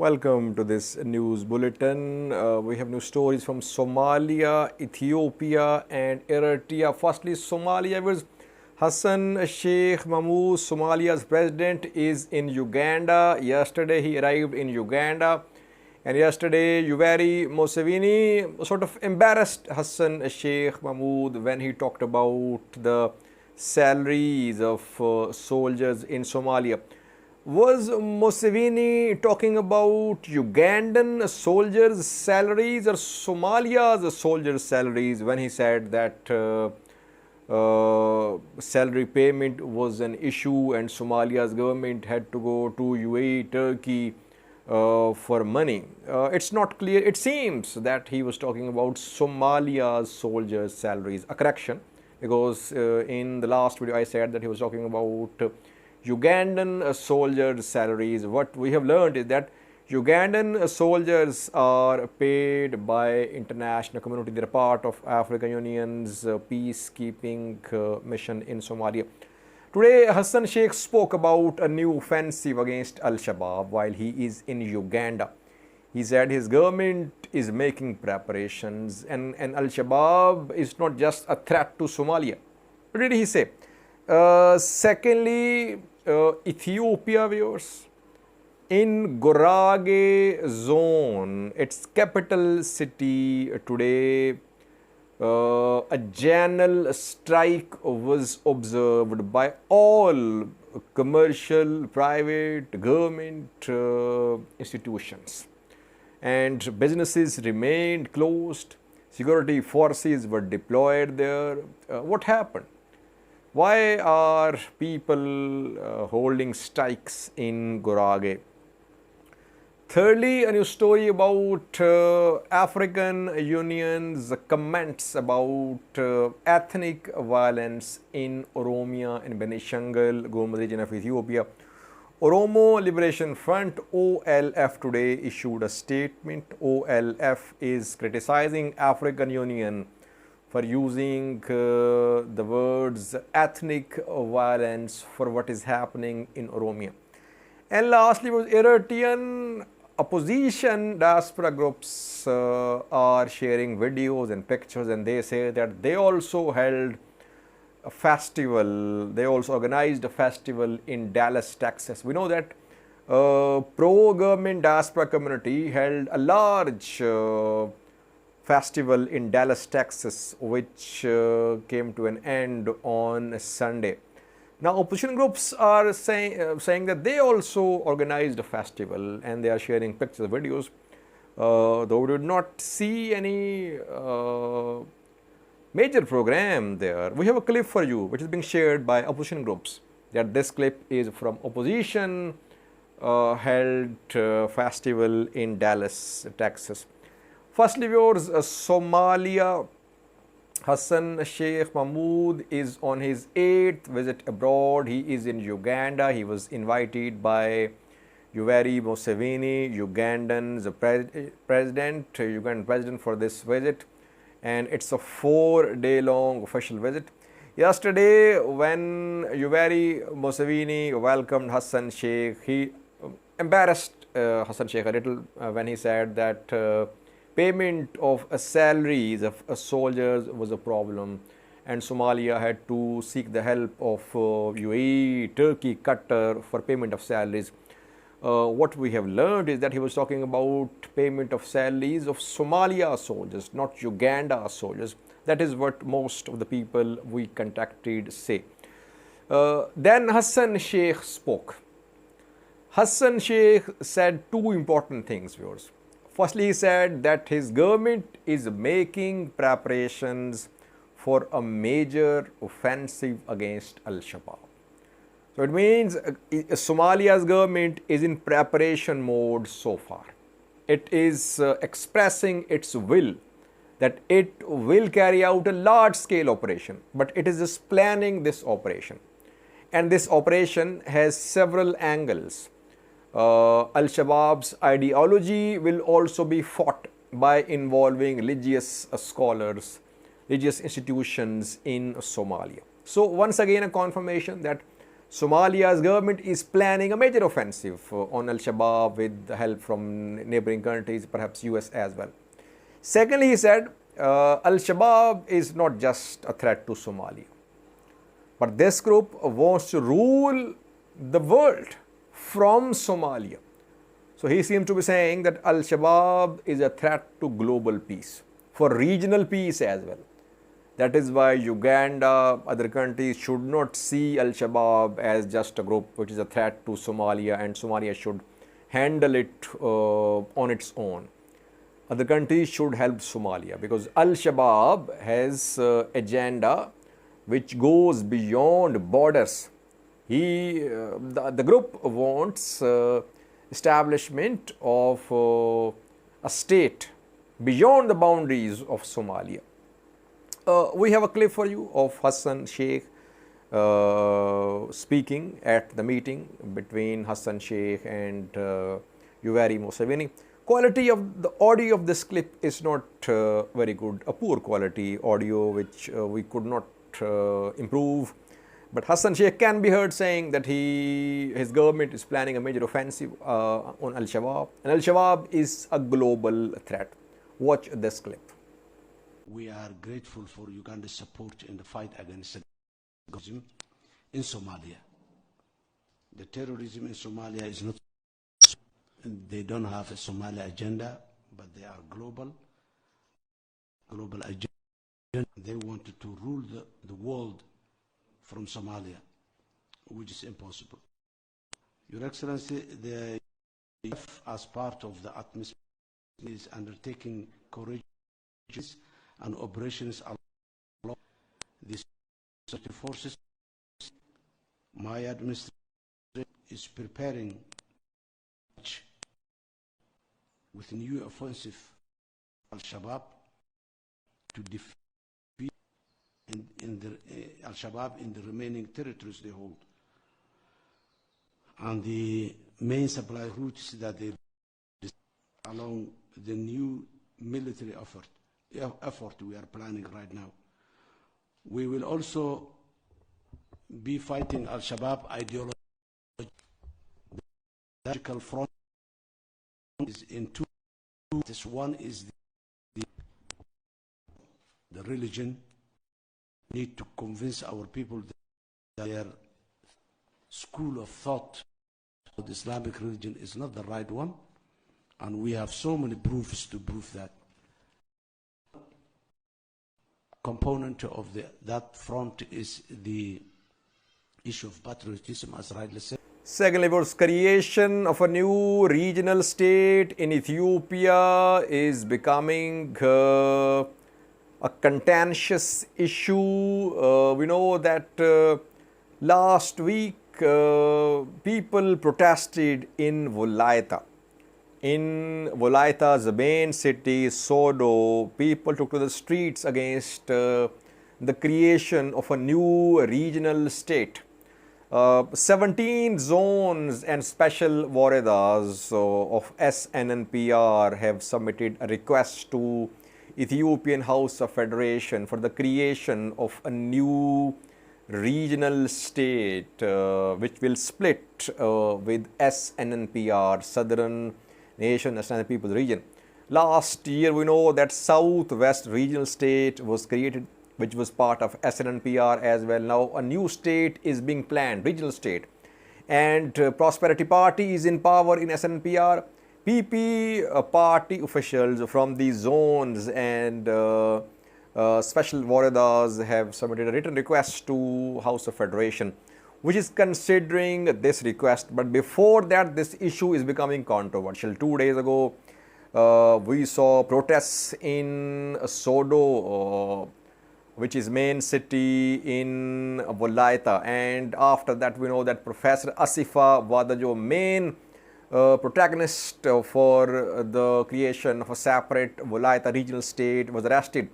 Welcome to this news bulletin. We have new stories from Somalia, Ethiopia, and Eritrea. Firstly, Somalia was Hassan Sheikh Mahmoud, Somalia's president, is in Uganda. Yesterday, he arrived in Uganda. And yesterday, Yoweri Museveni sort of embarrassed Hassan Sheikh Mahmoud when he talked about the salaries of soldiers in Somalia. Was Museveni talking about Ugandan soldiers' salaries or Somalia's soldiers' salaries when he said that salary payment was an issue and Somalia's government had to go to UAE, Turkey for money? It's not clear. It seems that he was talking about Somalia's soldiers' salaries. A correction, because in the last video I said that he was talking about Ugandan soldiers' salaries. What we have learned is that Ugandan soldiers are paid by international community. They are part of African Union's peacekeeping mission in Somalia. Today, Hassan Sheikh spoke about a new offensive against Al-Shabaab while he is in Uganda. He said his government is making preparations and Al-Shabaab is not just a threat to Somalia. What did he say? Secondly, Ethiopia, viewers, in Gurage zone, its capital city today, a general strike was observed by all commercial, private, government institutions, and businesses remained closed. Security forces were deployed there. What happened? Why are people holding strikes in Gurage? Thirdly, a new story about African Union's comments about ethnic violence in Oromia and Benishangul, Gomez region of Ethiopia. Oromo Liberation Front, OLF, today issued a statement. OLF is criticizing African Union for using the words ethnic violence for what is happening in Oromia. And lastly, was Eritrean opposition diaspora groups are sharing videos and pictures, and they say that they also held a festival, they also organized a festival in Dallas, Texas. We know that pro-government diaspora community held a large festival in Dallas, Texas, which came to an end on Sunday. Now, opposition groups are saying that they also organized a festival and they are sharing pictures, videos. Though we did not see any major program there. We have a clip for you which is being shared by opposition groups. That this clip is from opposition held festival in Dallas, Texas. Firstly, viewers, Somalia, Hassan Sheikh Mahmoud is on his 8th visit abroad. He is in Uganda. He was invited by Yoweri Museveni, Ugandan president for this visit, and it's a 4-day-long official visit. Yesterday, when Yoweri Museveni welcomed Hassan Sheikh, he embarrassed Hassan Sheikh a little when he said that payment of salaries of soldiers was a problem, and Somalia had to seek the help of UAE, Turkey, Qatar for payment of salaries. What we have learned is that he was talking about payment of salaries of Somalia soldiers, not Uganda soldiers. That is what most of the people we contacted say. Then Hassan Sheikh spoke. Hassan Sheikh said two important things, viewers. Firstly, he said that his government is making preparations for a major offensive against Al-Shabaab. So it means Somalia's government is in preparation mode so far. It is expressing its will that it will carry out a large-scale operation, but it is just planning this operation. And this operation has several angles. Al-Shabaab's ideology will also be fought by involving religious scholars, religious institutions in Somalia. So once again, a confirmation that Somalia's government is planning a major offensive on Al-Shabaab with help from neighboring countries, perhaps US as well. Secondly, he said, Al-Shabaab is not just a threat to Somalia, but this group wants to rule the world from Somalia. So he seems to be saying that Al-Shabaab is a threat to global peace, for regional peace as well. That is why Uganda, other countries should not see Al-Shabaab as just a group which is a threat to Somalia, and Somalia should handle it on its own. Other countries should help Somalia, because Al-Shabaab has agenda which goes beyond borders. The group wants establishment of a state beyond the boundaries of Somalia. We have a clip for you of Hassan Sheikh speaking at the meeting between Hassan Sheikh and Yoweri Museveni. Quality of the audio of this clip is not very good, a poor quality audio which we could not improve. But Hassan Sheikh can be heard saying that his government is planning a major offensive on Al-Shabaab, and Al-Shabaab is a global threat. Watch this clip. We are grateful for Uganda's support in the fight against terrorism in Somalia. The terrorism in Somalia is not, they don't have a Somalia agenda, but they are global agenda. They wanted to rule the world from Somalia, which is impossible. Your Excellency, the UF, as part of the atmosphere, is undertaking courageous and operations along the security forces. My administration is preparing with new offensive Al-Shabaab to defeat Al-Shabaab in the remaining territories they hold. And the main supply routes that they along the new military effort we are planning right now. We will also be fighting Al-Shabaab ideology. The ideological front is in two. This one is the religion. Need to convince our people that their school of thought of the Islamic religion is not the right one, and we have so many proofs to prove that. Component of that front is the issue of patriotism, as rightly said. Secondly, was creation of a new regional state in Ethiopia is becoming a contentious issue. We know that last week people protested in Wolaita. In Wolaita's main city, Sodo, people took to the streets against the creation of a new regional state. 17 zones and special woredas of SNNPR have submitted a request to Ethiopian House of Federation for the creation of a new regional state which will split with SNNPR, Southern Nation National People's Region. Last year we know that Southwest Regional State was created, which was part of SNNPR as well. Now a new state is being planned, regional state, and Prosperity Party is in power in SNNPR. PP party officials from these zones and special woredas have submitted a written request to House of Federation, which is considering this request. But before that, this issue is becoming controversial. 2 days ago, we saw protests in Sodo, which is main city in Wolaita, and after that we know that Professor Asifa Wadajo, main protagonist for the creation of a separate Wolaita regional state, was arrested.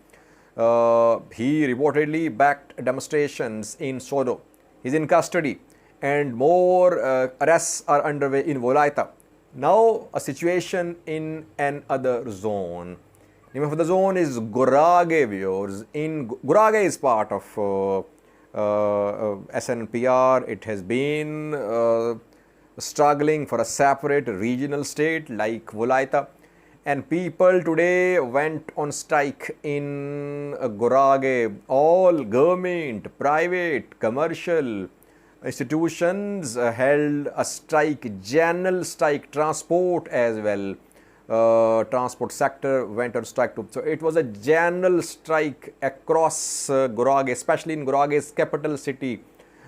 He reportedly backed demonstrations in Sodo. He's in custody, and more arrests are underway in Wolaita. Now a situation in another zone. Name of the zone is Gurage, viewers. In Gurage is part of SNPR, it has been struggling for a separate regional state like Wolaita. And people today went on strike in Gurage. All government, private, commercial institutions held a strike, general strike, transport as well. Transport sector went on strike too. So it was a general strike across Gurage, especially in Gurage's capital city,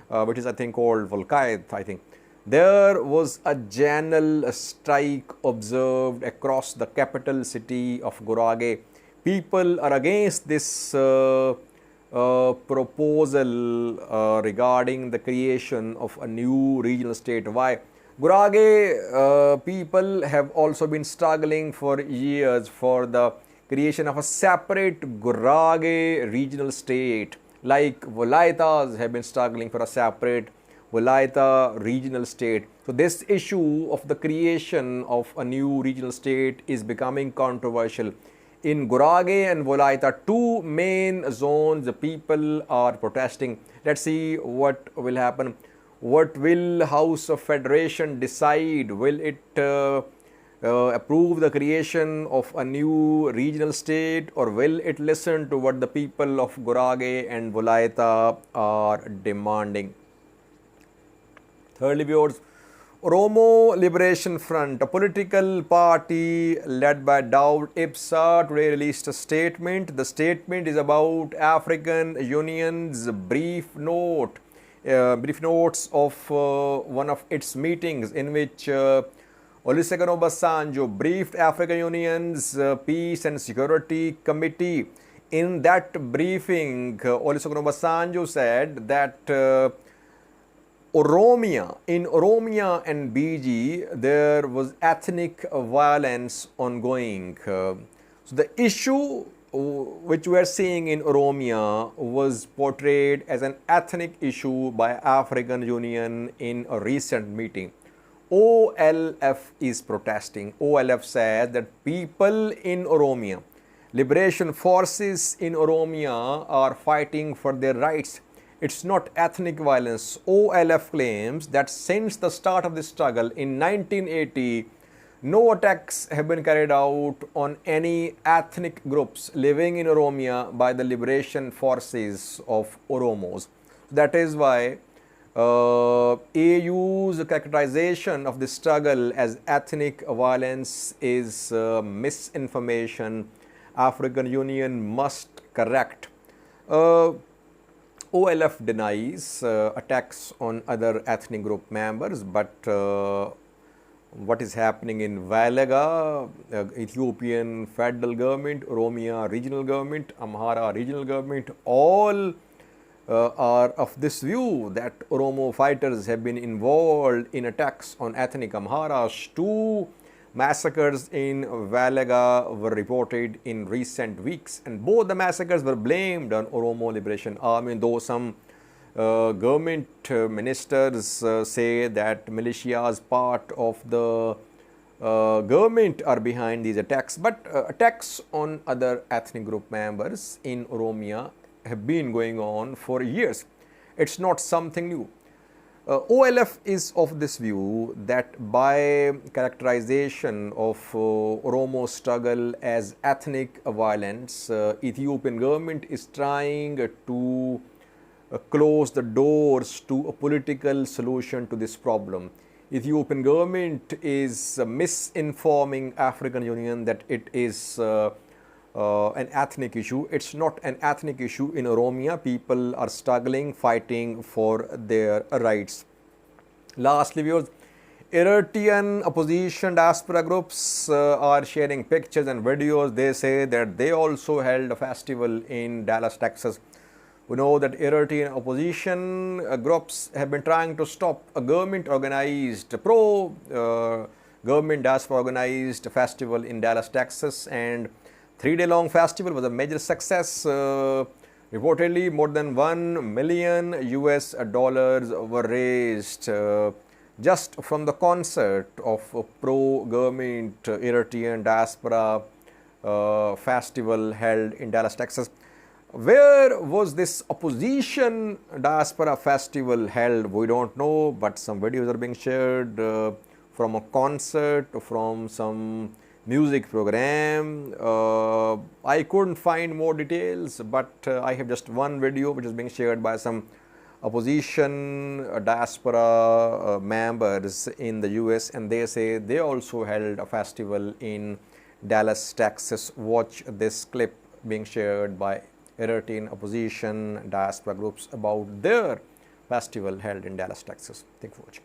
which is I think called Volkayth, I think. There was a general strike observed across the capital city of Gurage. People are against this proposal regarding the creation of a new regional state. Why? Gurage people have also been struggling for years for the creation of a separate Gurage regional state, like Wolaitas have been struggling for a separate Wolaita regional state. So this issue of the creation of a new regional state is becoming controversial. In Gurage and Wolaita, two main zones, the people are protesting. Let's see what will happen. What will House of Federation decide? Will it approve the creation of a new regional state, or will it listen to what the people of Gurage and Wolaita are demanding? Thirdly, viewers, Oromo Liberation Front, a political party led by Daud Ibsa, today released a statement. The statement is about African Union's brief notes of one of its meetings, in which Olusegun Obasanjo briefed African Union's Peace and Security Committee. In that briefing, Olusegun Obasanjo said that in Oromia and BG, there was ethnic violence ongoing. So the issue which we are seeing in Oromia was portrayed as an ethnic issue by African Union in a recent meeting. OLF is protesting. OLF says that people in Oromia, liberation forces in Oromia are fighting for their rights. It's not ethnic violence. OLF claims that since the start of the struggle in 1980, no attacks have been carried out on any ethnic groups living in Oromia by the liberation forces of Oromos. That is why AU's characterization of the struggle as ethnic violence is misinformation. African Union must correct. OLF denies attacks on other ethnic group members, but what is happening in Valaga, Ethiopian federal government, Oromia regional government, Amhara regional government, all are of this view that Oromo fighters have been involved in attacks on ethnic Amharas. Two massacres in Valaga were reported in recent weeks, and both the massacres were blamed on Oromo Liberation Army, though some government ministers say that militias part of the government are behind these attacks. But attacks on other ethnic group members in Oromia have been going on for years. It's not something new. OLF is of this view that by characterization of Oromo struggle as ethnic violence, Ethiopian government is trying to close the doors to a political solution to this problem. Ethiopian government is misinforming African Union that it is an ethnic issue. It's not an ethnic issue in Oromia. People are struggling, fighting for their rights. Lastly, viewers, Eritrean opposition diaspora groups are sharing pictures and videos. They say that they also held a festival in Dallas, Texas. We know that Eritrean opposition groups have been trying to stop a government-organized, pro-government diaspora-organized festival in Dallas, Texas, and 3-day-long festival was a major success. Reportedly, more than $1 million were raised just from the concert of a pro-government Eritrean diaspora festival held in Dallas, Texas. Where was this opposition diaspora festival held? We don't know, but some videos are being shared from a concert, from some music program. I couldn't find more details, but I have just one video which is being shared by some opposition diaspora members in the US, and they say they also held a festival in Dallas, Texas. Watch this clip being shared by Eritrean opposition diaspora groups about their festival held in Dallas, Texas. Thank you for watching.